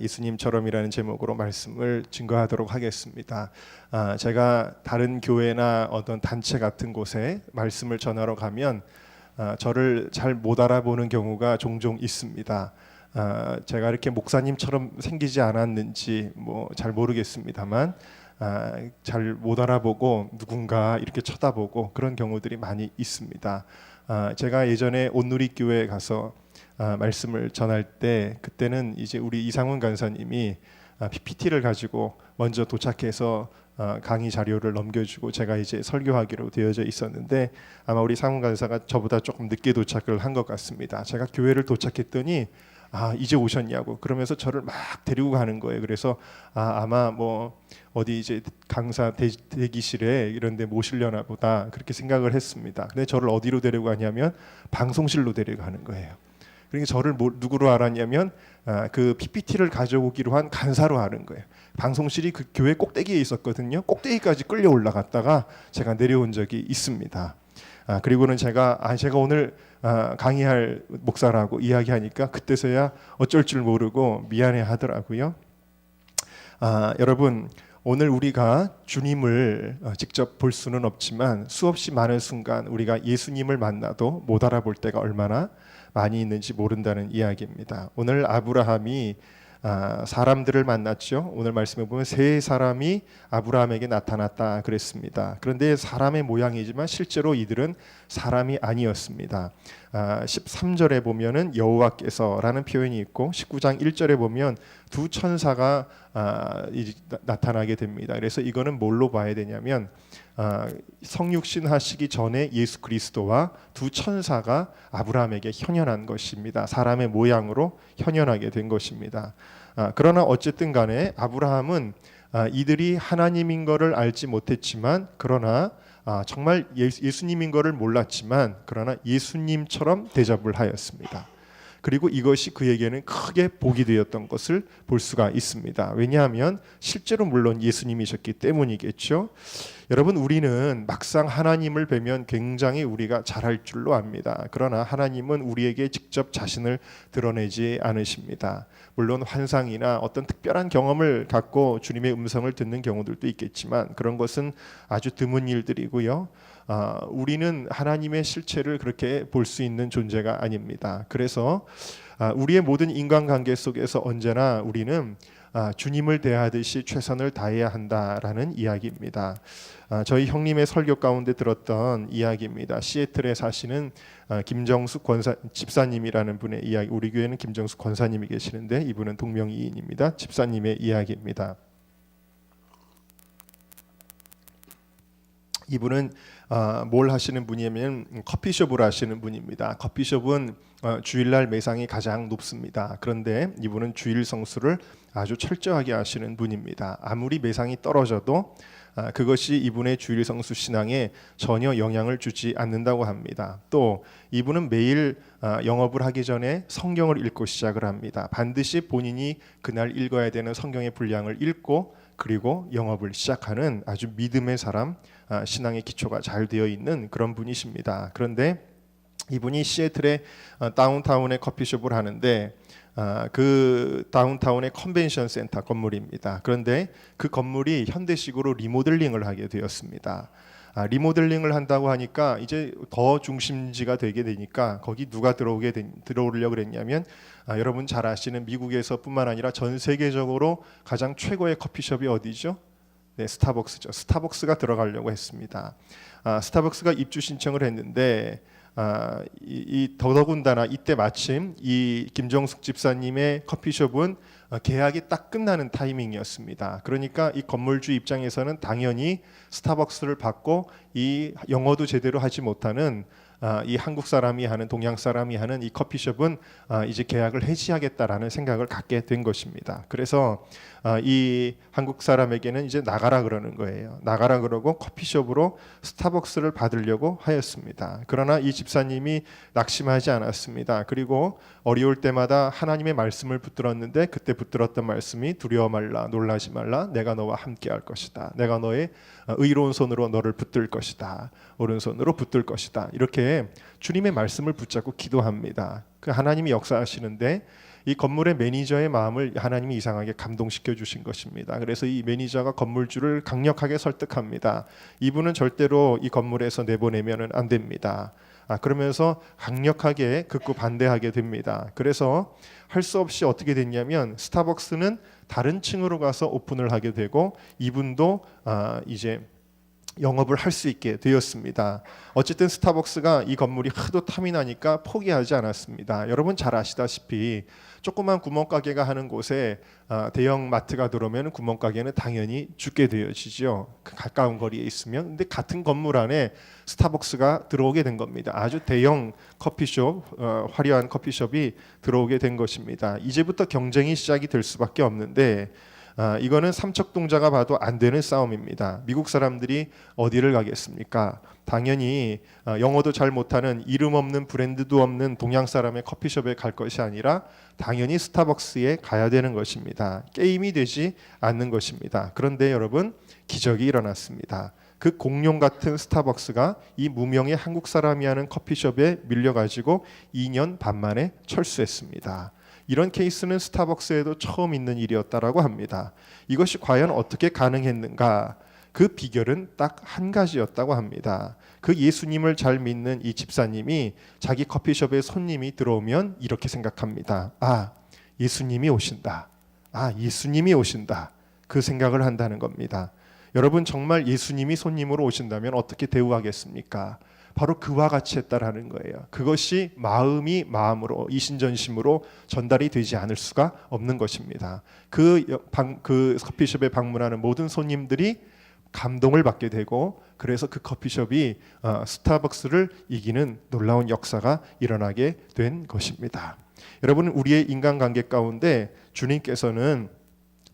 예수님처럼이라는 제목으로 말씀을 증거하도록 하겠습니다. 제가 다른 교회나 어떤 단체 같은 곳에 말씀을 전하러 가면 저를 잘 못 알아보는 경우가 종종 있습니다. 제가 이렇게 목사님처럼 생기지 않았는지 잘 모르겠습니다만 잘 못 알아보고 누군가 이렇게 쳐다보고 그런 경우들이 많이 있습니다. 제가 예전에 온누리교회에 가서 말씀을 전할 때 그때는 이제 우리 이상훈 간사님이 PPT를 가지고 먼저 도착해서 강의 자료를 넘겨주고 제가 이제 설교하기로 되어져 있었는데 아마 우리 상훈 간사가 저보다 조금 늦게 도착을 한 것 같습니다. 제가 교회를 도착했더니 이제 오셨냐고 그러면서 저를 막 데리고 가는 거예요. 그래서 아마 어디 이제 강사 대기실에 이런 데 모시려나 보다 그렇게 생각을 했습니다. 근데 저를 어디로 데려가냐면 방송실로 데려가는 거예요. 그러니까 저를 누구로 알았냐면 그 PPT를 가져오기로 한 간사로 아는 거예요. 방송실이 그 교회 꼭대기에 있었거든요. 꼭대기까지 끌려 올라갔다가 제가 내려온 적이 있습니다. 그리고는 제가 오늘 강의할 목사라고 이야기하니까 그때서야 어쩔 줄 모르고 미안해 하더라고요. 여러분 오늘 우리가 주님을 직접 볼 수는 없지만 수없이 많은 순간 우리가 예수님을 만나도 못 알아볼 때가 얼마나 많이 있는지 모른다는 이야기입니다. 오늘 아브라함이 사람들을 만났죠. 오늘 말씀에 보면 세 사람이 아브라함에게 나타났다 그랬습니다. 그런데 사람의 모양이지만 실제로 이들은 사람이 아니었습니다. 13절에 보면은 여호와께서라는 표현이 있고 19장 1절에 보면 두 천사가 나타나게 됩니다. 그래서 이거는 뭘로 봐야 되냐면 성육신 하시기 전에 예수 그리스도와 두 천사가 아브라함에게 현현한 것입니다. 사람의 모양으로 현현하게 된 것입니다. 그러나 어쨌든 간에 아브라함은 이들이 하나님인 것을 알지 못했지만 그러나 정말 예수님인 것을 몰랐지만 그러나 예수님처럼 대접을 하였습니다. 그리고 이것이 그에게는 크게 복이 되었던 것을 볼 수가 있습니다. 왜냐하면 실제로 물론 예수님이셨기 때문이겠죠. 여러분 우리는 막상 하나님을 뵈면 굉장히 우리가 잘할 줄로 압니다. 그러나 하나님은 우리에게 직접 자신을 드러내지 않으십니다. 물론 환상이나 어떤 특별한 경험을 갖고 주님의 음성을 듣는 경우들도 있겠지만 그런 것은 아주 드문 일들이고요. 우리는 하나님의 실체를 그렇게 볼 수 있는 존재가 아닙니다. 그래서 우리의 모든 인간관계 속에서 언제나 우리는 주님을 대하듯이 최선을 다해야 한다라는 이야기입니다. 저희 형님의 설교 가운데 들었던 이야기입니다. 시애틀에 사시는 김정숙 집사님이라는 분의 이야기. 우리 교회는 김정숙 권사님이 계시는데 이분은 동명이인입니다. 집사님의 이야기입니다. 이분은 뭘 하시는 분이냐면 커피숍을 하시는 분입니다. 커피숍은 주일날 매상이 가장 높습니다. 그런데 이분은 주일 성수를 아주 철저하게 하시는 분입니다. 아무리 매상이 떨어져도 그것이 이분의 주일 성수 신앙에 전혀 영향을 주지 않는다고 합니다. 또 이분은 매일 영업을 하기 전에 성경을 읽고 시작을 합니다. 반드시 본인이 그날 읽어야 되는 성경의 분량을 읽고 그리고 영업을 시작하는 아주 믿음의 사람, 신앙의 기초가 잘 되어 있는 그런 분이십니다. 그런데 이분이 시애틀의 다운타운에 커피숍을 하는데 그 다운타운의 컨벤션 센터 건물입니다. 그런데 그 건물이 현대식으로 리모델링을 하게 되었습니다. 리모델링을 한다고 하니까 이제 더 중심지가 되게 되니까 거기 누가 들어오려고 그랬냐면 여러분 잘 아시는 미국에서뿐만 아니라 전 세계적으로 가장 최고의 커피숍이 어디죠? 네, 스타벅스죠. 스타벅스가 들어가려고 했습니다. 스타벅스가 입주 신청을 했는데 더더군다나 이때 마침 이 김정숙 집사님의 커피숍은 계약이 딱 끝나는 타이밍이었습니다. 그러니까 이 건물주 입장에서는 당연히 스타벅스를 받고 이 영어도 제대로 하지 못하는 이 한국 사람이 하는 동양 사람이 하는 이 커피숍은 이제 계약을 해지하겠다라는 생각을 갖게 된 것입니다. 그래서 이 한국 사람에게는 이제 나가라 그러는 거예요. 나가라 그러고 커피숍으로 스타벅스를 받으려고 하였습니다. 그러나 이 집사님이 낙심하지 않았습니다. 그리고 어려울 때마다 하나님의 말씀을 붙들었는데 그때 붙들었던 말씀이 두려워 말라 놀라지 말라 내가 너와 함께 할 것이다. 내가 너의 의로운 손으로 너를 붙들 것이다. 오른손으로 붙들 것이다. 이렇게 주님의 말씀을 붙잡고 기도합니다. 그 하나님이 역사하시는데 이 건물의 매니저의 마음을 하나님이 이상하게 감동시켜 주신 것입니다. 그래서 이 매니저가 건물주를 강력하게 설득합니다. 이분은 절대로 이 건물에서 내보내면은 안 됩니다. 그러면서 강력하게 극구 반대하게 됩니다. 그래서 할 수 없이 어떻게 됐냐면 스타벅스는 다른 층으로 가서 오픈을 하게 되고 이분도 이제 영업을 할 수 있게 되었습니다. 어쨌든 스타벅스가 이 건물이 하도 탐이 나니까 포기하지 않았습니다. 여러분 잘 아시다시피 조그만 구멍가게가 하는 곳에 대형 마트가 들어오면 구멍가게는 당연히 죽게 되어지죠. 그 가까운 거리에 있으면. 근데 같은 건물 안에 스타벅스가 들어오게 된 겁니다. 아주 대형 커피숍, 화려한 커피숍이 들어오게 된 것입니다. 이제부터 경쟁이 시작이 될 수밖에 없는데 이거는 삼척동자가 봐도 안 되는 싸움입니다. 미국 사람들이 어디를 가겠습니까? 당연히 영어도 잘 못하는 이름 없는 브랜드도 없는 동양 사람의 커피숍에 갈 것이 아니라 당연히 스타벅스에 가야 되는 것입니다. 게임이 되지 않는 것입니다. 그런데 여러분 기적이 일어났습니다. 그 공룡 같은 스타벅스가 이 무명의 한국 사람이 하는 커피숍에 밀려가지고 2년 반 만에 철수했습니다. 이런 케이스는 스타벅스에도 처음 있는 일이었다라고 합니다. 이것이 과연 어떻게 가능했는가? 그 비결은 딱 한 가지였다고 합니다. 그 예수님을 잘 믿는 이 집사님이 자기 커피숍에 손님이 들어오면 이렇게 생각합니다. 예수님이 오신다. 예수님이 오신다. 그 생각을 한다는 겁니다. 여러분 정말 예수님이 손님으로 오신다면 어떻게 대우하겠습니까? 바로 그와 같이 했다라는 거예요. 그것이 마음이 마음으로 이신전심으로 전달이 되지 않을 수가 없는 것입니다. 그 커피숍에 방문하는 모든 손님들이 감동을 받게 되고 그래서 그 커피숍이 스타벅스를 이기는 놀라운 역사가 일어나게 된 것입니다. 여러분 우리의 인간관계 가운데 주님께서는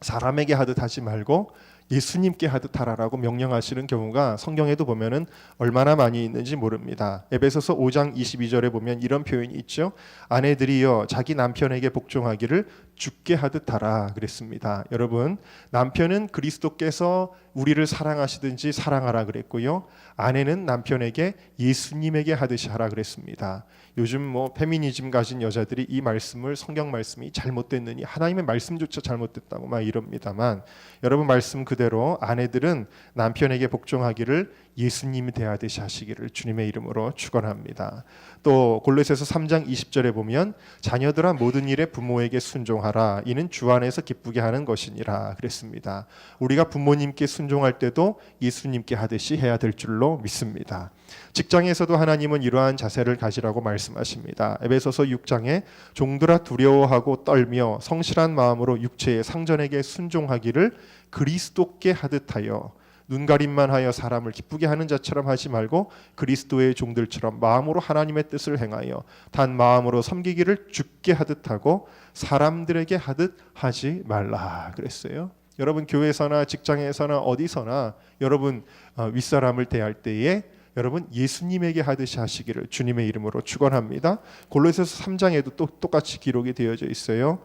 사람에게 하듯 하지 말고 예수님께 하듯 하라라고 명령하시는 경우가 성경에도 보면은 얼마나 많이 있는지 모릅니다. 에베소서 5장 22절에 보면 이런 표현이 있죠. 아내들이여 자기 남편에게 복종하기를 주께 하듯 하라 그랬습니다. 여러분 남편은 그리스도께서 우리를 사랑하시든지 사랑하라 그랬고요. 아내는 남편에게 예수님에게 하듯이 하라 그랬습니다. 요즘 페미니즘 가진 여자들이 이 말씀을 성경 말씀이 잘못됐느니 하나님의 말씀조차 잘못됐다고 막 이럽니다만 여러분 말씀 그대로 아내들은 남편에게 복종하기를 예수님이 대하듯이 하시기를 주님의 이름으로 축원합니다. 또 골로새서 3장 20절에 보면 자녀들아 모든 일에 부모에게 순종하라 이는 주 안에서 기쁘게 하는 것이니라 그랬습니다. 우리가 부모님께 순종할 때도 예수님께 하듯이 해야 될 줄로 믿습니다. 직장에서도 하나님은 이러한 자세를 가지라고 말씀하십니다. 에베소서 6장에 종들아 두려워하고 떨며 성실한 마음으로 육체의 상전에게 순종하기를 그리스도께 하듯 하여 눈가림만 하여 사람을 기쁘게 하는 자처럼 하지 말고 그리스도의 종들처럼 마음으로 하나님의 뜻을 행하여 단 마음으로 섬기기를 주께 하듯 하고 사람들에게 하듯 하지 말라 그랬어요. 여러분 교회에서나 직장에서나 어디서나 여러분 윗사람을 대할 때에 여러분 예수님에게 하듯이 하시기를 주님의 이름으로 축원합니다. 골로새서 3장에도 또 똑같이 기록이 되어져 있어요.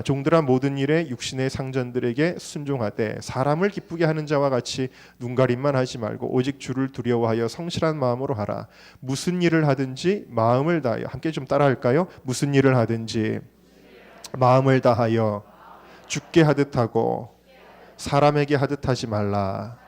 종들아 모든 일에 육신의 상전들에게 순종하되 사람을 기쁘게 하는 자와 같이 눈가림만 하지 말고 오직 주를 두려워하여 성실한 마음으로 하라. 무슨 일을 하든지 마음을 다하여 함께 좀 따라할까요? 무슨 일을 하든지 마음을 다하여 주께 하듯 하고 사람에게 하듯 하지 말라.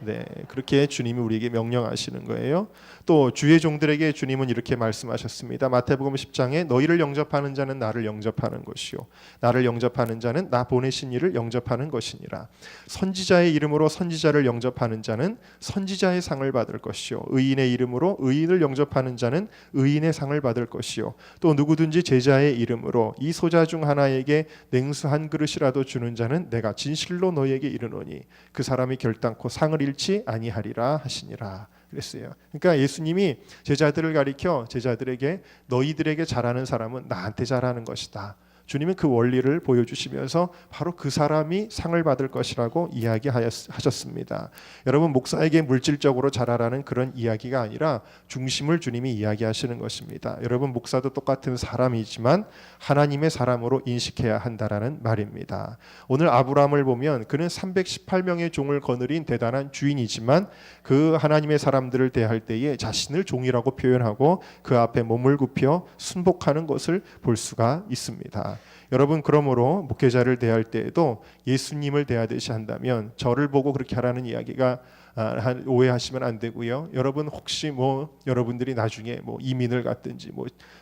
네, 그렇게 주님이 우리에게 명령하시는 거예요. 또 주의 종들에게 주님은 이렇게 말씀하셨습니다. 마태복음 10장에 너희를 영접하는 자는 나를 영접하는 것이요 나를 영접하는 자는 나 보내신 이를 영접하는 것이니라. 선지자의 이름으로 선지자를 영접하는 자는 선지자의 상을 받을 것이요 의인의 이름으로 의인을 영접하는 자는 의인의 상을 받을 것이요 또 누구든지 제자의 이름으로 이 소자 중 하나에게 냉수 한 그릇이라도 주는 자는 내가 진실로 너희에게 이르노니 그 사람이 결단코 상을 잃지 아니하리라 하시니라 그랬어요. 그러니까 예수님이 제자들을 가리켜 제자들에게 너희들에게 잘하는 사람은 나한테 잘하는 것이다. 주님은 그 원리를 보여주시면서 바로 그 사람이 상을 받을 것이라고 이야기하셨습니다. 여러분 목사에게 물질적으로 잘하라는 그런 이야기가 아니라 중심을 주님이 이야기하시는 것입니다. 여러분 목사도 똑같은 사람이지만 하나님의 사람으로 인식해야 한다라는 말입니다. 오늘 아브라함을 보면 그는 318명의 종을 거느린 대단한 주인이지만 그 하나님의 사람들을 대할 때에 자신을 종이라고 표현하고 그 앞에 몸을 굽혀 순복하는 것을 볼 수가 있습니다. 여러분 그러므로 목회자를 대할 때에도 예수님을 대하듯이 한다면 저를 보고 그렇게 하라는 이야기가 오해하시면 안 되고요. 여러분 혹시 여러분들이 나중에 이민을 갔든지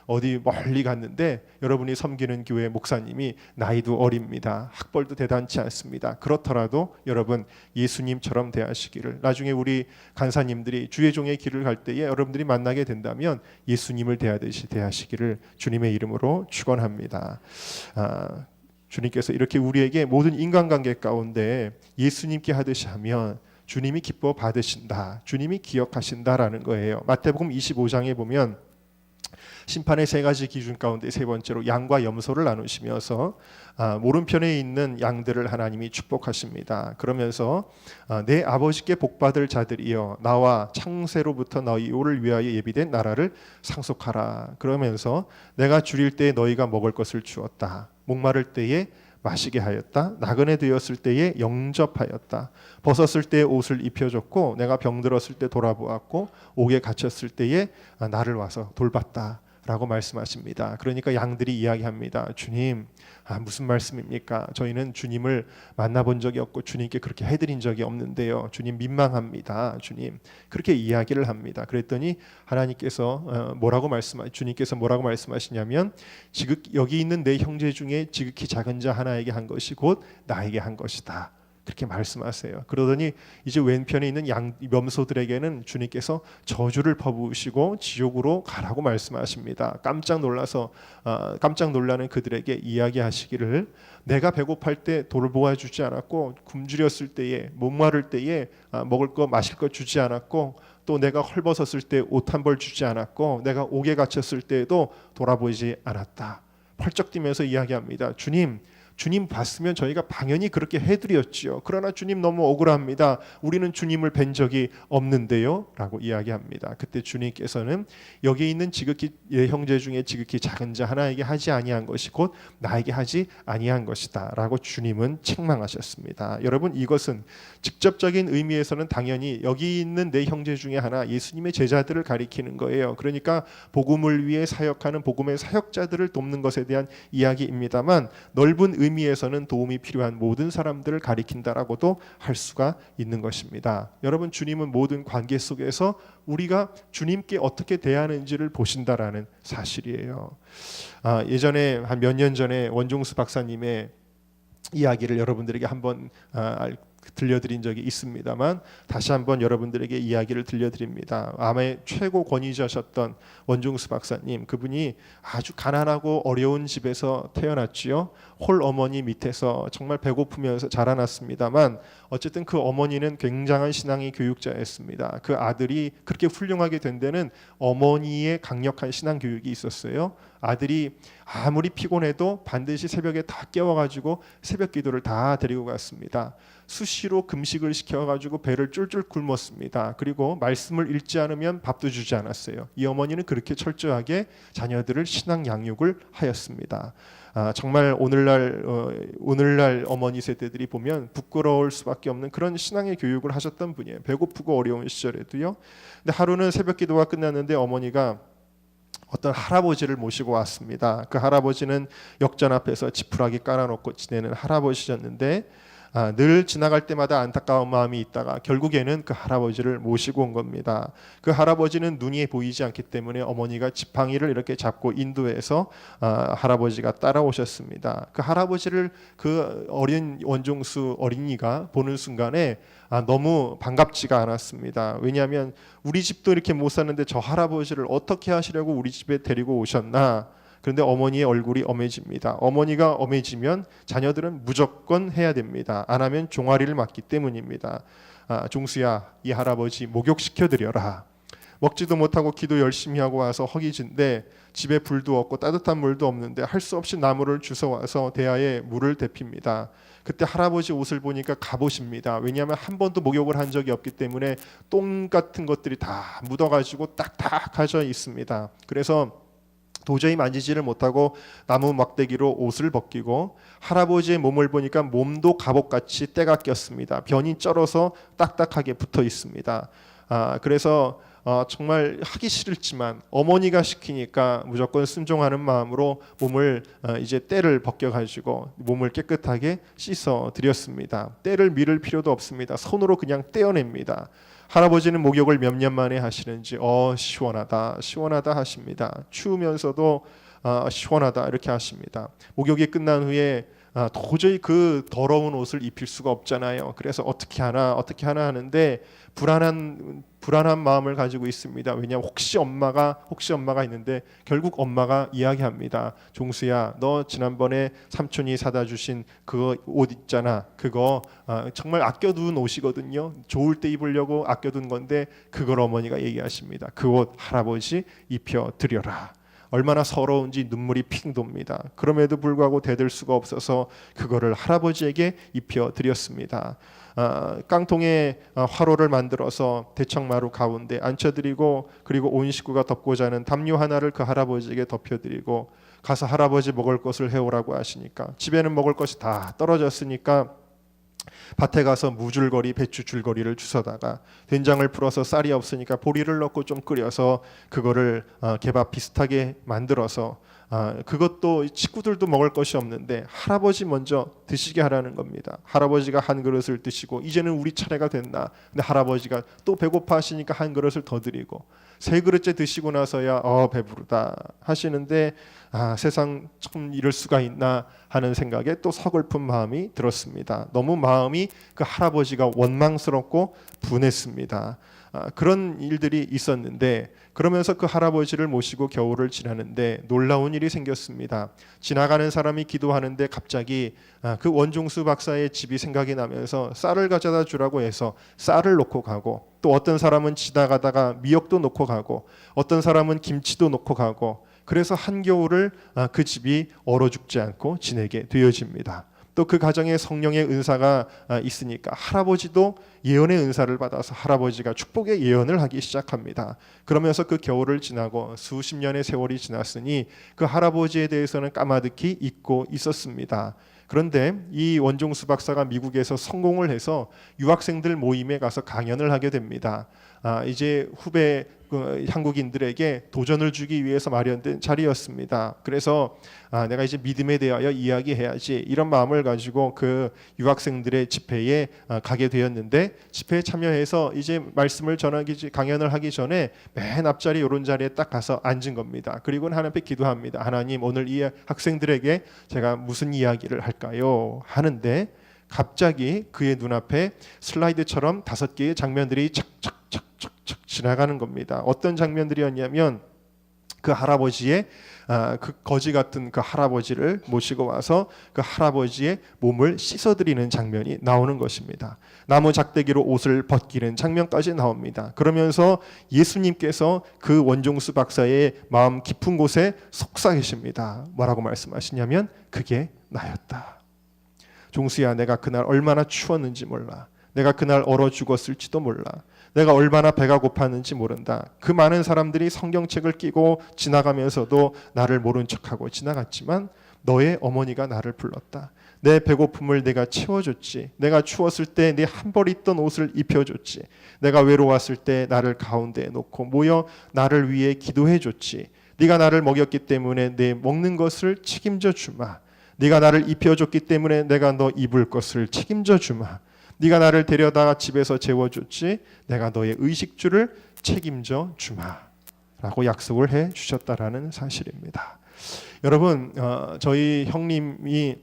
어디 멀리 갔는데 여러분이 섬기는 교회 목사님이 나이도 어립니다. 학벌도 대단치 않습니다. 그렇더라도 여러분 예수님처럼 대하시기를, 나중에 우리 간사님들이 주의 종의 길을 갈 때에 여러분들이 만나게 된다면 예수님을 대하듯이 대하시기를 주님의 이름으로 축원합니다. 주님께서 이렇게 우리에게 모든 인간관계 가운데 예수님께 하듯이 하면 주님이 기뻐 받으신다, 주님이 기억하신다라는 거예요. 마태복음 25장에 보면 심판의 세 가지 기준 가운데 세 번째로 양과 염소를 나누시면서 오른편에 있는 양들을 하나님이 축복하십니다. 그러면서 내 아버지께 복받을 자들이여 나와 창세로부터 너희를 위하여 예비된 나라를 상속하라. 그러면서 내가 줄일 때에 너희가 먹을 것을 주었다. 목마를 때에 마시게 하였다. 나그네 되었을 때에 영접하였다. 벗었을 때에 옷을 입혀줬고 내가 병들었을 때 돌아보았고 옥에 갇혔을 때에 나를 와서 돌봤다 라고 말씀하십니다. 그러니까 양들이 이야기합니다. 주님, 무슨 말씀입니까? 저희는 주님을 만나본 적이 없고 주님께 그렇게 해드린 적이 없는데요. 주님 민망합니다. 주님, 그렇게 이야기를 합니다. 그랬더니 하나님께서 주님께서 뭐라고 말씀하시냐면 여기 있는 내 형제 중에 지극히 작은 자 하나에게 한 것이 곧 나에게 한 것이다. 그렇게 말씀하세요. 그러더니 이제 왼편에 있는 염소들에게는 주님께서 저주를 퍼부으시고 지옥으로 가라고 말씀하십니다. 깜짝 놀라는 그들에게 이야기하시기를, 내가 배고플 때 돌보아 주지 않았고 굶주렸을 때에 목마를 때에 먹을 거 마실 거 주지 않았고 또 내가 헐벗었을 때 옷 한 벌 주지 않았고 내가 옥에 갇혔을 때에도 돌아보지 않았다. 펄쩍 뛰면서 이야기합니다. 주님 봤으면 저희가 당연히 그렇게 해드렸지요. 그러나 주님 너무 억울합니다. 우리는 주님을 뵌 적이 없는데요 라고 이야기합니다. 그때 주님께서는 여기 있는 내 형제 중에 지극히 작은 자 하나에게 하지 아니한 것이 곧 나에게 하지 아니한 것이다 라고 주님은 책망하셨습니다. 여러분 이것은 직접적인 의미에서는 당연히 여기 있는 내 형제 중에 하나 예수님의 제자들을 가리키는 거예요. 그러니까 복음을 위해 사역하는 복음의 사역자들을 돕는 것에 대한 이야기입니다만 넓은 의미에서는 도움이 필요한 모든 사람들을 가리킨다라고도 할 수가 있는 것입니다. 여러분 주님은 모든 관계 속에서 우리가 주님께 어떻게 대하는지를 보신다라는 사실이에요. 예전에 한 몇 년 전에 원종수 박사님의 이야기를 여러분들에게 한번 들려드린 적이 있습니다만 다시 한번 여러분들에게 이야기를 들려드립니다. 아마의 최고 권위자셨던 원종수 박사님, 그분이 아주 가난하고 어려운 집에서 태어났지요. 홀 어머니 밑에서 정말 배고프면서 자라났습니다만 어쨌든 그 어머니는 굉장한 신앙의 교육자였습니다. 그 아들이 그렇게 훌륭하게 된 데는 어머니의 강력한 신앙 교육이 있었어요. 아들이 아무리 피곤해도 반드시 새벽에 다 깨워가지고 새벽 기도를 다 드리고 갔습니다. 수시로 금식을 시켜가지고 배를 쫄쫄 굶었습니다. 그리고 말씀을 읽지 않으면 밥도 주지 않았어요. 이 어머니는 그렇게 철저하게 자녀들을 신앙 양육을 하였습니다. 정말 오늘날 어머니 세대들이 보면 부끄러울 수밖에 없는 그런 신앙의 교육을 하셨던 분이에요. 배고프고 어려운 시절에도요. 근데 하루는 새벽 기도가 끝났는데 어머니가 어떤 할아버지를 모시고 왔습니다. 그 할아버지는 역전 앞에서 지푸라기 깔아놓고 지내는 할아버지였는데 늘 지나갈 때마다 안타까운 마음이 있다가 결국에는 그 할아버지를 모시고 온 겁니다. 그 할아버지는 눈이 보이지 않기 때문에 어머니가 지팡이를 이렇게 잡고 인도해서 할아버지가 따라오셨습니다. 그 할아버지를 그 어린 원종수 어린이가 보는 순간에 너무 반갑지가 않았습니다. 왜냐하면 우리 집도 이렇게 못 사는데 저 할아버지를 어떻게 하시려고 우리 집에 데리고 오셨나. 그런데 어머니의 얼굴이 엄해집니다. 어머니가 엄해지면 자녀들은 무조건 해야 됩니다. 안 하면 종아리를 맞기 때문입니다. 종수야, 이 할아버지 목욕시켜드려라. 먹지도 못하고 기도 열심히 하고 와서 허기진데 집에 불도 없고 따뜻한 물도 없는데 할 수 없이 나무를 주워와서 대야에 물을 데핍니다. 그때 할아버지 옷을 보니까 갑옷입니다. 왜냐하면 한 번도 목욕을 한 적이 없기 때문에 똥 같은 것들이 다 묻어가지고 딱딱해져 있습니다. 그래서 도저히 만지지를 못하고 나무 막대기로 옷을 벗기고 할아버지의 몸을 보니까 몸도 갑옷같이 때가 꼈습니다. 변이 쩔어서 딱딱하게 붙어 있습니다. 그래서 정말 하기 싫지만 어머니가 시키니까 무조건 순종하는 마음으로 몸을 이제 때를 벗겨 가지고 몸을 깨끗하게 씻어 드렸습니다. 때를 밀을 필요도 없습니다. 손으로 그냥 떼어냅니다. 할아버지는 목욕을 몇 년 만에 하시는지 시원하다 시원하다 하십니다. 추우면서도 시원하다 이렇게 하십니다. 목욕이 끝난 후에 도저히 그 더러운 옷을 입힐 수가 없잖아요. 그래서 어떻게 하나 하는데 불안한 마음을 가지고 있습니다. 왜냐하면 혹시 엄마가 있는데 결국 엄마가 이야기합니다. 종수야, 너 지난번에 삼촌이 사다 주신 그 옷 있잖아. 그거 정말 아껴둔 옷이거든요. 좋을 때 입으려고 아껴둔 건데 그걸 어머니가 얘기하십니다. 그 옷 할아버지 입혀 드려라. 얼마나 서러운지 눈물이 핑 돕니다. 그럼에도 불구하고 대들 수가 없어서 그거를 할아버지에게 입혀 드렸습니다. 깡통에 화로를 만들어서 대청마루 가운데 앉혀드리고 그리고 온 식구가 덮고 자는 담요 하나를 그 할아버지에게 덮여드리고 가서 할아버지 먹을 것을 해오라고 하시니까 집에는 먹을 것이 다 떨어졌으니까 밭에 가서 무줄거리 배추 줄거리를 주워다가 된장을 풀어서 쌀이 없으니까 보리를 넣고 좀 끓여서 그거를 개밥 비슷하게 만들어서 그것도 식구들도 먹을 것이 없는데 할아버지 먼저 드시게 하라는 겁니다. 할아버지가 한 그릇을 드시고 이제는 우리 차례가 됐나. 근데 할아버지가 또 배고파 하시니까 한 그릇을 더 드리고 세 그릇째 드시고 나서야 배부르다 하시는데 세상 참 이럴 수가 있나 하는 생각에 또 서글픈 마음이 들었습니다. 너무 마음이 그 할아버지가 원망스럽고 분했습니다. 그런 일들이 있었는데 그러면서 그 할아버지를 모시고 겨울을 지나는데 놀라운 일이 생겼습니다. 지나가는 사람이 기도하는데 갑자기 그 원종수 박사의 집이 생각이 나면서 쌀을 가져다 주라고 해서 쌀을 놓고 가고 또 어떤 사람은 지나가다가 미역도 놓고 가고 어떤 사람은 김치도 놓고 가고 그래서 한겨울을 그 집이 얼어 죽지 않고 지내게 되어집니다. 또 그 가정에 성령의 은사가 있으니까 할아버지도 예언의 은사를 받아서 할아버지가 축복의 예언을 하기 시작합니다. 그러면서 그 겨울을 지나고 수십 년의 세월이 지났으니 그 할아버지에 대해서는 까마득히 잊고 있었습니다. 그런데 이 원종수 박사가 미국에서 성공을 해서 유학생들 모임에 가서 강연을 하게 됩니다. 이제 후배 한국인들에게 도전을 주기 위해서 마련된 자리였습니다. 그래서 내가 이제 믿음에 대하여 이야기해야지 이런 마음을 가지고 그 유학생들의 집회에 가게 되었는데 집회에 참여해서 이제 말씀을 전하기 강연을 하기 전에 맨 앞자리 이런 자리에 딱 가서 앉은 겁니다. 그리고는 하나님 앞에 기도합니다. 하나님, 오늘 이 학생들에게 제가 무슨 이야기를 할까요? 하는데 갑자기 그의 눈앞에 슬라이드처럼 5개의 장면들이 착착착착착 지나가는 겁니다. 어떤 장면들이었냐면 그 할아버지의 그 거지 같은 그 할아버지를 모시고 와서 그 할아버지의 몸을 씻어드리는 장면이 나오는 것입니다. 나무 작대기로 옷을 벗기는 장면까지 나옵니다. 그러면서 예수님께서 그 원종수 박사의 마음 깊은 곳에 속삭이십니다. 뭐라고 말씀하시냐면 그게 나였다. 종수야, 내가 그날 얼마나 추웠는지 몰라. 내가 그날 얼어 죽었을지도 몰라. 내가 얼마나 배가 고팠는지 모른다. 그 많은 사람들이 성경책을 끼고 지나가면서도 나를 모른 척하고 지나갔지만 너의 어머니가 나를 불렀다. 내 배고픔을 내가 채워줬지. 내가 추웠을 때 내 한 벌 있던 옷을 입혀줬지. 내가 외로웠을 때 나를 가운데에 놓고 모여 나를 위해 기도해줬지. 네가 나를 먹였기 때문에 내 먹는 것을 책임져 주마. 네가 나를 입혀줬기 때문에 내가 너 입을 것을 책임져 주마. 네가 나를 데려다가 집에서 재워줬지. 내가 너의 의식주를 책임져 주마. 라고 약속을 해 주셨다라는 사실입니다. 여러분, 저희 형님이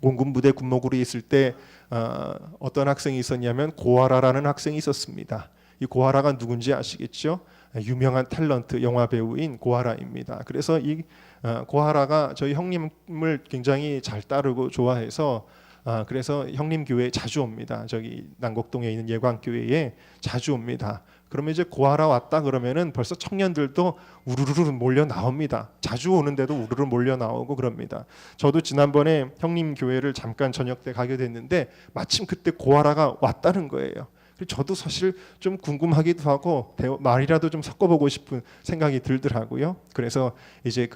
공군부대 군목으로 있을 때 어떤 학생이 있었냐면 고아라라는 학생이 있었습니다. 이 고아라가 누군지 아시겠죠? 유명한 탤런트 영화 배우인 고아라입니다. 그래서 이 고아라가 저희 형님을 굉장히 잘 따르고 좋아해서 그래서 형님 교회에 자주 옵니다. 저기 난곡동에 있는 예광교회에 자주 옵니다. 그러면 이제 고아라 왔다 그러면은 벌써 청년들도 우르르 몰려 나옵니다. 자주 오는데도 우르르 몰려 나오고 그럽니다. 저도 지난번에 형님 교회를 잠깐 저녁 때 가게 됐는데 마침 그때 고아라가 왔다는 거예요. 저도 사실 좀 궁금하기도 하고 말이라도 좀 섞어보고 싶은 생각이 들더라고요. 그래서 이제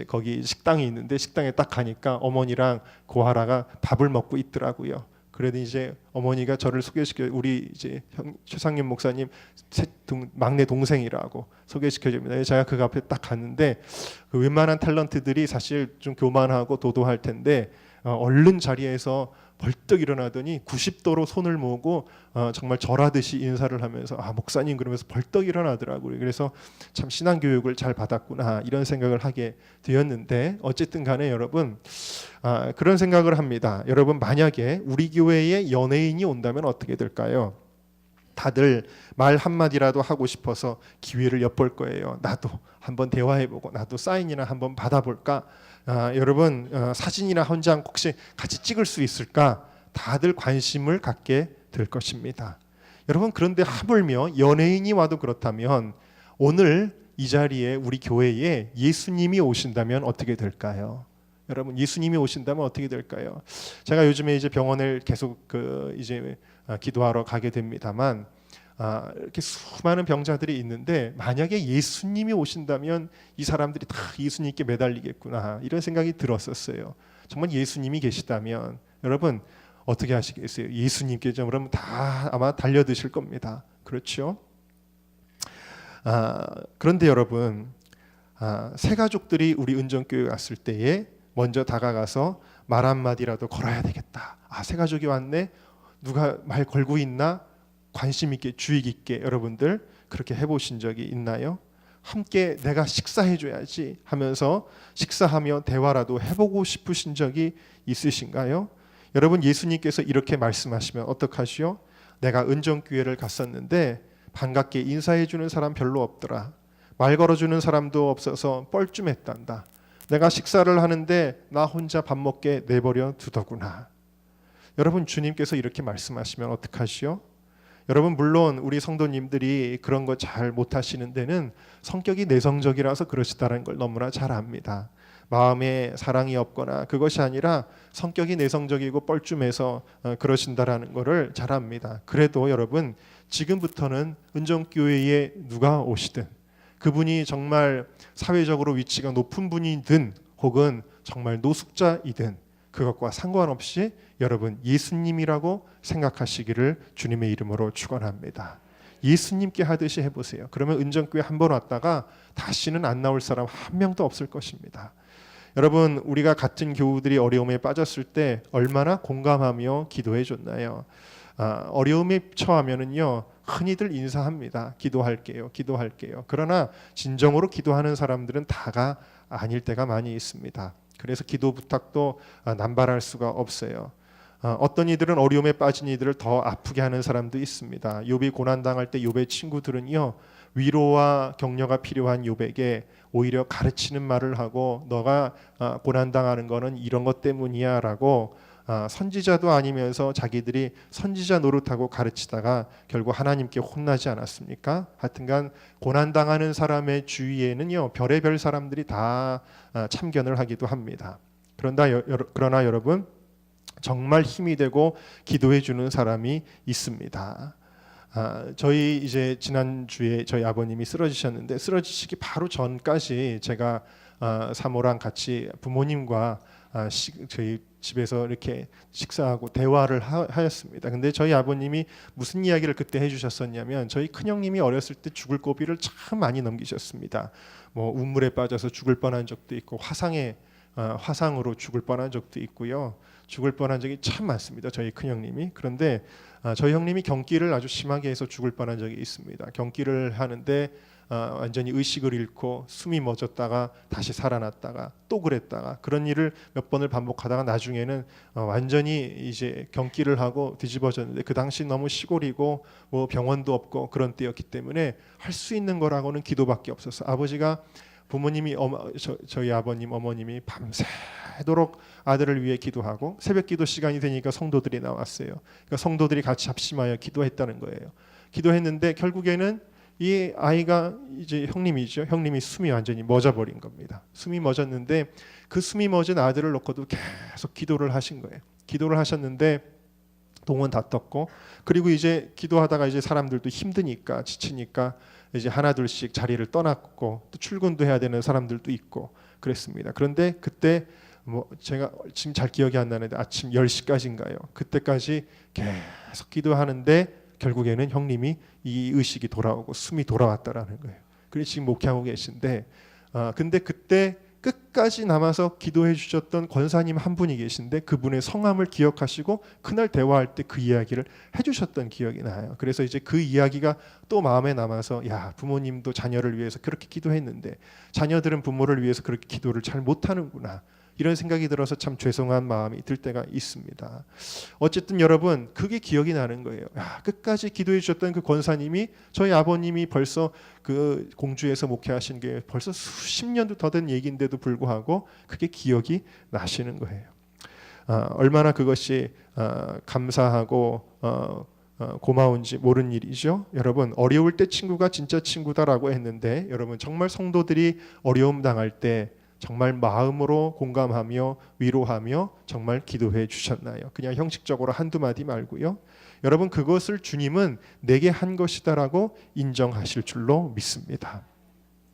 거기 식당이 있는데 식당에 딱 가니까 어머니랑 고아라가 밥을 먹고 있더라고요. 그래도 이제 어머니가 저를 소개시켜 우리 이제 최상윤 목사님 막내 동생이라고 소개시켜 줍니다. 제가 그 앞에 딱 갔는데 그 웬만한 탤런트들이 사실 좀 교만하고 도도할 텐데 얼른 자리에서 벌떡 일어나더니 90도로 손을 모으고 정말 절하듯이 인사를 하면서 목사님 그러면서 벌떡 일어나더라고요. 그래서 참 신앙교육을 잘 받았구나 이런 생각을 하게 되었는데 어쨌든 간에 여러분 그런 생각을 합니다. 여러분 만약에 우리 교회에 연예인이 온다면 어떻게 될까요? 다들 말 한마디라도 하고 싶어서 기회를 엿볼 거예요. 나도 한번 대화해보고 나도 사인이나 한번 받아볼까? 여러분 사진이나 한 장 혹시 같이 찍을 수 있을까? 다들 관심을 갖게 될 것입니다. 여러분 그런데 하물며 연예인이 와도 그렇다면 오늘 이 자리에 우리 교회에 예수님이 오신다면 어떻게 될까요? 여러분 예수님이 오신다면 어떻게 될까요? 제가 요즘에 이제 병원을 계속 기도하러 가게 됩니다만 이렇게 수많은 병자들이 있는데 만약에 예수님이 오신다면 이 사람들이 다 예수님께 매달리겠구나 이런 생각이 들었었어요. 정말 예수님이 계시다면 여러분 어떻게 하시겠어요? 예수님께서 그러면 다 아마 달려드실 겁니다. 그렇죠? 그런데 여러분 새 가족들이 우리 은정교회 왔을 때에 먼저 다가가서 말 한마디라도 걸어야 되겠다. 새 가족이 왔네. 누가 말 걸고 있나? 관심 있게 주의 깊게 여러분들 그렇게 해보신 적이 있나요? 함께 내가 식사해줘야지 하면서 식사하며 대화라도 해보고 싶으신 적이 있으신가요? 여러분 예수님께서 이렇게 말씀하시면 어떡하시오? 내가 은정교회를 갔었는데 반갑게 인사해주는 사람 별로 없더라. 말 걸어주는 사람도 없어서 뻘쭘했단다. 내가 식사를 하는데 나 혼자 밥 먹게 내버려 두더구나. 여러분 주님께서 이렇게 말씀하시면 어떡하시오? 여러분 물론 우리 성도님들이 그런 거 잘 못하시는 데는 성격이 내성적이라서 그러시다는 걸 너무나 잘 압니다. 마음에 사랑이 없거나 그것이 아니라 성격이 내성적이고 뻘쭘해서 그러신다라는 것을 잘 압니다. 그래도 여러분 지금부터는 은정교회에 누가 오시든 그분이 정말 사회적으로 위치가 높은 분이든 혹은 정말 노숙자이든 그것과 상관없이 여러분 예수님이라고 생각하시기를 주님의 이름으로 축원합니다. 예수님께 하듯이 해보세요. 그러면 은정교회 한 번 왔다가 다시는 안 나올 사람 한 명도 없을 것입니다. 여러분 우리가 같은 교우들이 어려움에 빠졌을 때 얼마나 공감하며 기도해 줬나요? 어려움에 처하면은요 흔히들 인사합니다. 기도할게요. 그러나 진정으로 기도하는 사람들은 다가 아닐 때가 많이 있습니다. 그래서 기도 부탁도 남발할 수가 없어요. 어떤 이들은 어려움에 빠진 이들을 더 아프게 하는 사람도 있습니다. 욥이 고난 당할 때 욥의 친구들은요 위로와 격려가 필요한 욥에게 오히려 가르치는 말을 하고 너가 고난 당하는 거는 이런 것 때문이야라고 선지자도 아니면서 자기들이 선지자 노릇하고 가르치다가 결국 하나님께 혼나지 않았습니까? 하여튼간 고난당하는 사람의 주위에는요 별의별 사람들이 다 참견을 하기도 합니다. 그러나 여러분 정말 힘이 되고 기도해 주는 사람이 있습니다. 저희 이제 지난주에 저희 아버님이 쓰러지셨는데 쓰러지시기 바로 전까지 제가 사모랑 같이 부모님과 저희 집에서 이렇게 식사하고 대화를 하였습니다. 근데 저희 아버님이 무슨 이야기를 그때 해주셨었냐면 저희 큰형님이 어렸을 때 죽을 고비를 참 많이 넘기셨습니다. 뭐 우물에 빠져서 죽을 뻔한 적도 있고 화상으로 죽을 뻔한 적도 있고요. 죽을 뻔한 적이 참 많습니다. 저희 큰형님이. 그런데 저희 형님이 경기를 아주 심하게 해서 죽을 뻔한 적이 있습니다. 경기를 하는데 완전히 의식을 잃고 숨이 멎었다가 다시 살아났다가 또 그랬다가 그런 일을 몇 번을 반복하다가 나중에는 완전히 이제 경기를 하고 뒤집어졌는데 그 당시 너무 시골이고 뭐 병원도 없고 그런 때였기 때문에 할 수 있는 거라고는 기도밖에 없었어. 아버지가 부모님이 저희 아버님 어머님이 밤새도록 아들을 위해 기도하고 새벽 기도 시간이 되니까 성도들이 나왔어요. 그러니까 성도들이 같이 합심하여 기도했다는 거예요. 기도했는데 결국에는 이 아이가 이제 형님이죠. 형님이 숨이 완전히 멎어버린 겁니다. 숨이 멎었는데 그 숨이 멎은 아들을 놓고도 계속 기도를 하신 거예요. 기도를 하셨는데 동은 다 떴고 그리고 이제 기도하다가 이제 사람들도 힘드니까 지치니까 이제 하나둘씩 자리를 떠났고 또 출근도 해야 되는 사람들도 있고 그랬습니다. 그런데 그때 뭐 제가 지금 잘 기억이 안 나는데 아침 10시까지인가요? 그때까지 계속 기도하는데 결국에는 형님이 이 의식이 돌아오고 숨이 돌아왔다라는 거예요. 그래서 지금 목회하고 계신데 근데 그때 끝까지 남아서 기도해 주셨던 권사님 한 분이 계신데 그분의 성함을 기억하시고 그날 대화할 때 그 이야기를 해주셨던 기억이 나요. 그래서 이제 그 이야기가 또 마음에 남아서 야, 부모님도 자녀를 위해서 그렇게 기도했는데 자녀들은 부모를 위해서 그렇게 기도를 잘 못하는구나, 이런 생각이 들어서 참 죄송한 마음이 들 때가 있습니다. 어쨌든 여러분, 그게 기억이 나는 거예요. 야, 끝까지 기도해 주셨던 그 권사님이, 저희 아버님이 벌써 그 공주에서 목회하신 게 벌써 수십 년도 더 된 얘기인데도 불구하고 그게 기억이 나시는 거예요. 얼마나 그것이 감사하고 고마운지 모르는 일이죠. 여러분, 어려울 때 친구가 진짜 친구다라고 했는데, 여러분 정말 성도들이 어려움 당할 때 정말 마음으로 공감하며 위로하며 정말 기도해 주셨나요? 그냥 형식적으로 한두 마디 말고요. 여러분, 그것을 주님은 내게 한 것이다라고 인정하실 줄로 믿습니다.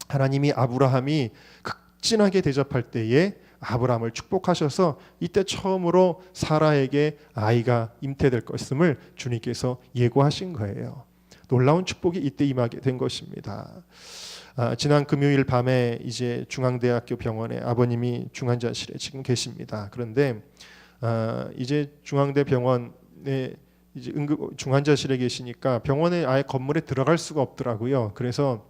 하나님이 아브라함이 극진하게 대접할 때에 아브라함을 축복하셔서 이때 처음으로 사라에게 아이가 잉태될 것임을 주님께서 예고하신 거예요. 놀라운 축복이 이때 임하게 된 것입니다. 지난 금요일 밤에 이제 중앙대학교 병원에 아버님이 중환자실에 지금 계십니다. 그런데 이제 중앙대 병원에 이제 중환자실에 계시니까 병원에 아예 건물에 들어갈 수가 없더라고요. 그래서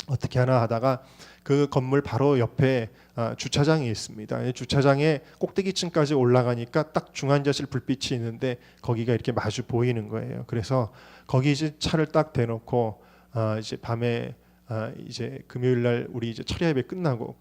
어떻게 하나 하다가 그 건물 바로 옆에 주차장이 있습니다. 주차장에 꼭대기층까지 올라가니까 딱 중환자실 불빛이 있는데 거기가 이렇게 마주 보이는 거예요. 그래서 거기 이제 차를 딱 대놓고 이제 밤에 이제 금요일 날 우리 이제 철야 예배 끝나고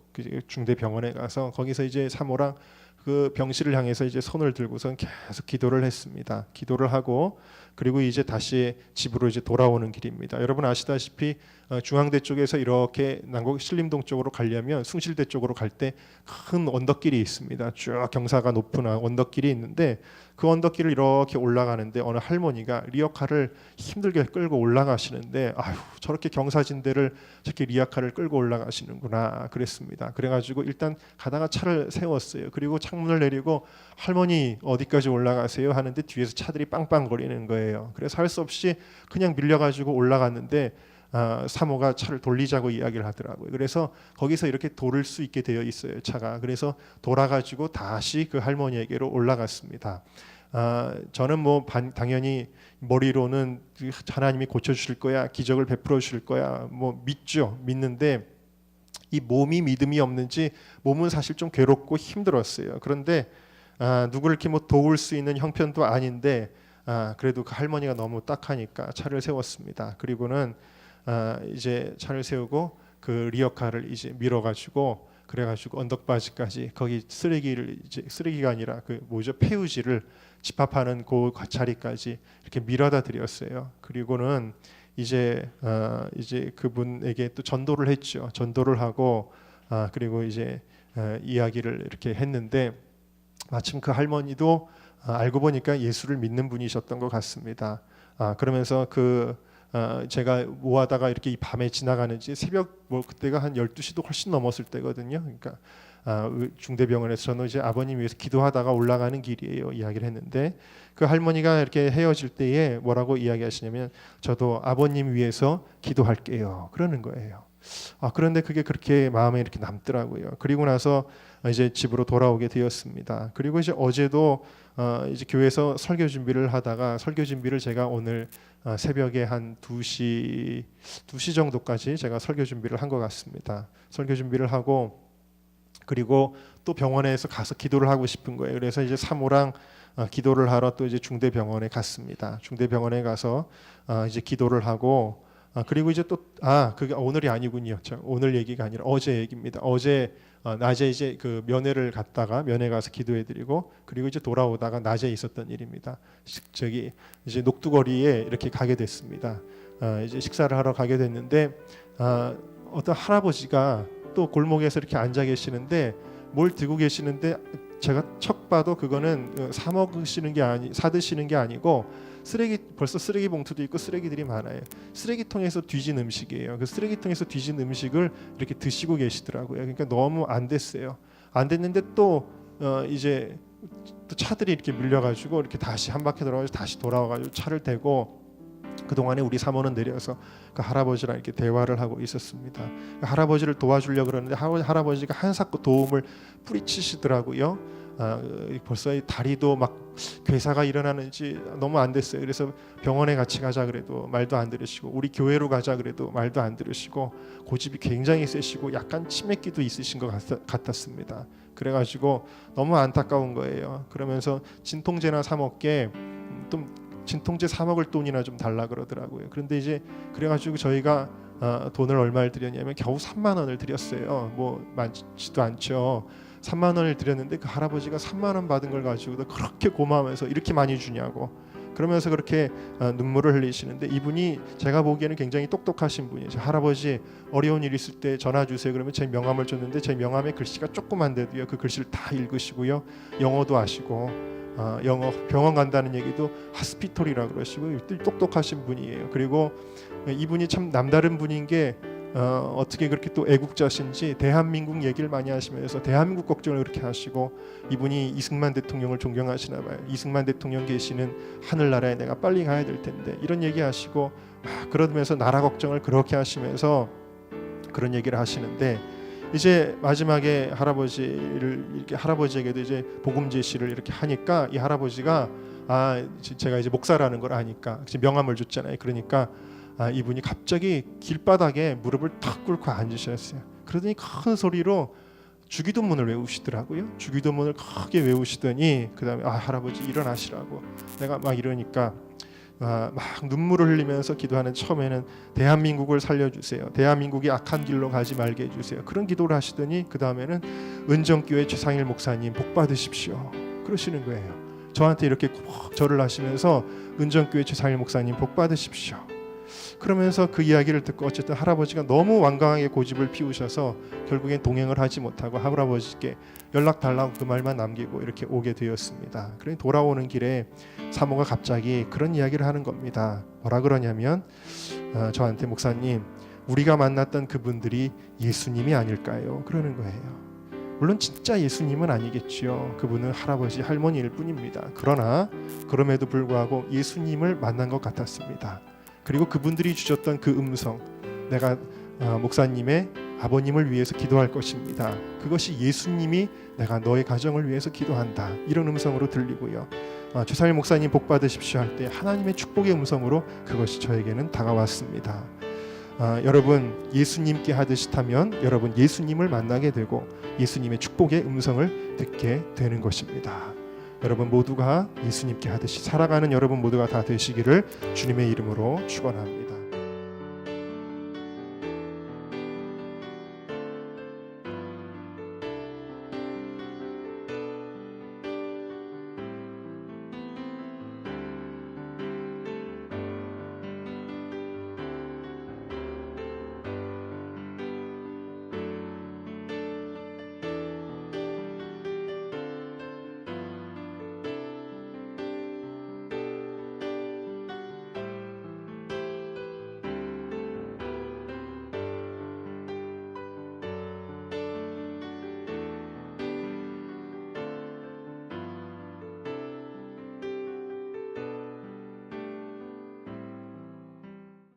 중대 병원에 가서 거기서 이제 사모랑 그 병실을 향해서 이제 손을 들고선 계속 기도를 했습니다. 기도를 하고 그리고 이제 다시 집으로 이제 돌아오는 길입니다. 여러분 아시다시피 중앙대 쪽에서 이렇게 난곡 신림동 쪽으로 가려면 숭실대 쪽으로 갈 때 큰 언덕길이 있습니다. 쭉 경사가 높은 언덕길이 있는데 그 언덕길을 이렇게 올라가는데 어느 할머니가 리어카를 힘들게 끌고 올라가시는데 아유, 저렇게 경사진대를 저렇게 리어카를 끌고 올라가시는구나 그랬습니다. 그래가지고 일단 가다가 차를 세웠어요. 그리고 창문을 내리고 할머니 어디까지 올라가세요 하는데 뒤에서 차들이 빵빵거리는 거예요. 그래서 할 수 없이 그냥 밀려가지고 올라갔는데 사모가 차를 돌리자고 이야기를 하더라고요. 그래서 거기서 이렇게 돌을 수 있게 되어 있어요, 차가. 그래서 돌아가지고 다시 그 할머니에게로 올라갔습니다. 저는 뭐 당연히 머리로는 하나님이 고쳐주실 거야, 기적을 베풀어 주실 거야, 뭐 믿는데 이 몸이 믿음이 없는지 몸은 사실 좀 괴롭고 힘들었어요. 그런데 누구를 이렇게 뭐 도울 수 있는 형편도 아닌데 그래도 그 할머니가 너무 딱하니까 차를 세웠습니다. 그리고는 이제 차를 세우고 그 리어카를 이제 밀어가지고 그래가지고 언덕바지까지 거기 쓰레기를 이제 쓰레기가 아니라 그 뭐죠, 폐유지를 집합하는 그 자리까지 이렇게 밀어다 드렸어요. 그리고는 이제 그분에게 또 전도를 했죠. 전도를 하고 그리고 이제 이야기를 이렇게 했는데 마침 그 할머니도 알고 보니까 예수를 믿는 분이셨던 것 같습니다. 그러면서 제가 뭐 하다가 이렇게 이 밤에 지나가는지 새벽 뭐 그때가 한 12시도 훨씬 넘었을 때거든요. 그러니까 중대병원에서 저는 이제 아버님 위해서 기도하다가 올라가는 길이에요. 이야기를 했는데 그 할머니가 이렇게 헤어질 때에 뭐라고 이야기하시냐면 저도 아버님 위해서 기도할게요. 그러는 거예요. 그런데 그게 그렇게 마음에 이렇게 남더라고요. 그리고 나서 이제 집으로 돌아오게 되었습니다. 그리고 이제 어제도 이제 교회에서 설교 준비를 하다가 설교 준비를 제가 오늘 새벽에 한 2시 정도까지 제가 설교 준비를 한 것 같습니다. 설교 준비를 하고 그리고 또 병원에서 가서 기도를 하고 싶은 거예요. 그래서 이제 사모랑 기도를 하러 또 이제 중대병원에 갔습니다. 중대병원에 가서 이제 기도를 하고 그리고 이제 또 그게 오늘이 아니군요. 오늘 얘기가 아니라 어제 얘기입니다. 어제 낮에 이제 그 면회 가서 기도해드리고 그리고 이제 돌아오다가 낮에 있었던 일입니다. 저기 이제 녹두거리에 이렇게 가게 됐습니다. 이제 식사를 하러 가게 됐는데 어떤 할아버지가 또 골목에서 이렇게 앉아 계시는데 뭘 들고 계시는데 제가 척 봐도 그거는 사 드시는 게 아니고 벌써 쓰레기 봉투도 있고 쓰레기들이 많아요. 쓰레기통에서 뒤진 음식이에요. 그 쓰레기통에서 뒤진 음식을 이렇게 드시고 계시더라고요. 그러니까 너무 안 됐어요. 안 됐는데 또 이제 또 차들이 이렇게 밀려가지고 이렇게 다시 한 바퀴 돌아가지고 다시 돌아와가지고 차를 대고 그 동안에 우리 사모는 내려서 그 할아버지랑 이렇게 대화를 하고 있었습니다. 그 할아버지를 도와주려 그러는데 할아버지가 한사코 도움을 뿌리치시더라고요. 벌써 이 다리도 막 괴사가 일어나는지 너무 안 됐어요. 그래서 병원에 같이 가자 그래도 말도 안 들으시고, 우리 교회로 가자 그래도 말도 안 들으시고, 고집이 굉장히 세시고 약간 치매기도 있으신 것 같았습니다. 그래가지고 너무 안타까운 거예요. 그러면서 진통제나 사 먹게 좀 진통제 사 먹을 돈이나 좀 달라 그러더라고요. 그런데 이제 그래가지고 저희가 돈을 얼마를 드렸냐면 겨우 3만 원을 드렸어요. 뭐 많지도 않죠. 3만 원을 드렸는데 그 할아버지가 3만 원 받은 걸 가지고도 그렇게 고마워해서 이렇게 많이 주냐고 그러면서 그렇게 눈물을 흘리시는데, 이분이 제가 보기에는 굉장히 똑똑하신 분이에요. 할아버지 어려운 일 있을 때 전화 주세요 그러면 제 명함을 줬는데 제 명함의 글씨가 조그만데도요 그 글씨를 다 읽으시고요, 영어도 아시고 영어 병원 간다는 얘기도 하스피톨이라 그러시고 똑똑하신 분이에요. 그리고 이분이 참 남다른 분인 게 어떻게 그렇게 또 애국자신지 대한민국 얘기를 많이 하시면서 대한민국 걱정을 그렇게 하시고, 이분이 이승만 대통령을 존경하시나 봐요. 이승만 대통령 계시는 하늘나라에 내가 빨리 가야 될 텐데 이런 얘기 하시고, 그러면서 나라 걱정을 그렇게 하시면서 그런 얘기를 하시는데, 이제 마지막에 할아버지에게도 이제 복음 제시를 이렇게 하니까 이 할아버지가 제가 이제 목사라는 걸 아니까 명함을 줬잖아요. 그러니까 이분이 갑자기 길바닥에 무릎을 탁 꿇고 앉으셨어요. 그러더니 큰 소리로 주기도문을 외우시더라고요. 주기도문을 크게 외우시더니 그 다음에 할아버지 일어나시라고 내가 막 이러니까 막 눈물을 흘리면서 기도하는, 처음에는 대한민국을 살려주세요, 대한민국이 악한 길로 가지 말게 해주세요, 그런 기도를 하시더니 그 다음에는 은정교회 최상일 목사님 복 받으십시오 그러시는 거예요. 저한테 이렇게 꼭 절을 하시면서 은정교회 최상일 목사님 복 받으십시오 그러면서 그 이야기를 듣고 어쨌든 할아버지가 너무 완강하게 고집을 피우셔서 결국엔 동행을 하지 못하고 할아버지께 연락 달라고 그 말만 남기고 이렇게 오게 되었습니다. 그러니 돌아오는 길에 사모가 갑자기 그런 이야기를 하는 겁니다. 뭐라 그러냐면 저한테, 목사님 우리가 만났던 그분들이 예수님이 아닐까요? 그러는 거예요. 물론 진짜 예수님은 아니겠지요. 그분은 할아버지 할머니일 뿐입니다. 그러나 그럼에도 불구하고 예수님을 만난 것 같았습니다. 그리고 그분들이 주셨던 그 음성, 내가 목사님의 아버님을 위해서 기도할 것입니다, 그것이 예수님이 내가 너의 가정을 위해서 기도한다, 이런 음성으로 들리고요. 최상일 목사님 복 받으십시오 할 때 하나님의 축복의 음성으로 그것이 저에게는 다가왔습니다. 여러분 예수님께 하듯이 타면 여러분 예수님을 만나게 되고 예수님의 축복의 음성을 듣게 되는 것입니다. 여러분 모두가 예수님께 하듯이 살아가는 여러분 모두가 다 되시기를 주님의 이름으로 축원합니다.